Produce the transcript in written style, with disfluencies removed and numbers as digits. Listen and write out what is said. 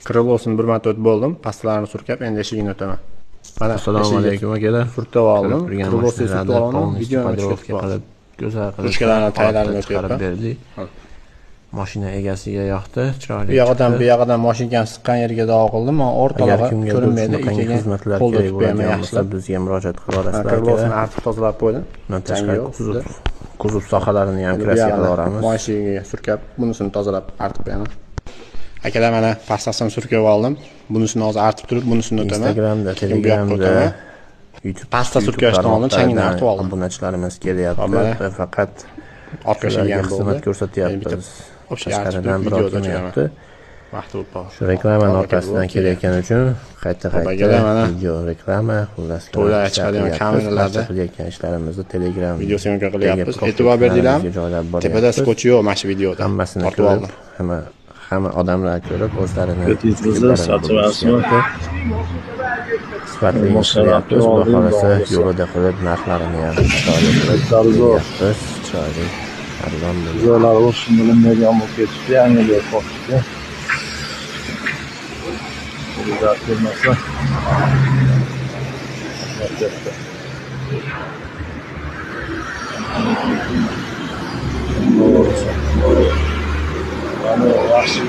Krılosini bir marta o'tib bo'ldim. Pastalarini surkab, endi eshigini o'taman. Mana Assalomu alaykum akalar. Surtib oldim. Krılosini surtib oldim. Videoni qilib go'zal qilib ruchkalarni tayyorlab chiqarib berdik. Mashina egasiga yoqdi, chiroyli. Bu yoqdan mashinani siqqan yerga dog' qildim. Men o'rtalog'i ko'rinmaydi. Ikkiga xizmatlar qo'lda kerak tutib bermay bo'lgan yaxshilab bizga murojaat qila olasizlar. Krılosini artib tozalab qo'ydim. Kuzov sohalarini ham kraska qilib olamiz. Mashinaga surkab, bunisini tozalab artib beraman. Akalar mana pastasini surkab oldim. Bunisini hozir artib turib, bunisini o'taman. Instagramda, Telegramda, YouTube pasta surkashdan oldin changini artib oldim. Obunachilarimiz kelyapti va faqat orqashiga xizmat ko'rsatyapmiz. Tashqaridan biror kelmayapti. Vaqti o'tdi. Shu reklamani orqasidan kelayotgani uchun qayta video reklama, xullas to'ylar chiqadigan kameralarda qilayotgan ishlarimizni Telegram video syomka qilyapmiz. E'tibor berdinglar. Tepada skoch yo'q mana shu videoda. Hammasini ko'rib, hamma odamlar ko'rib o'zlarini sifatli ishlayapmiz. Xudo xolasa yo'lida qilib narxlarini ham chiroyli arzon bo'ladi. Joylar o'shin bilan median bo'lib ketishdi, yangilik qo'shdi. Bizlar ko'rmasa mana yaxshi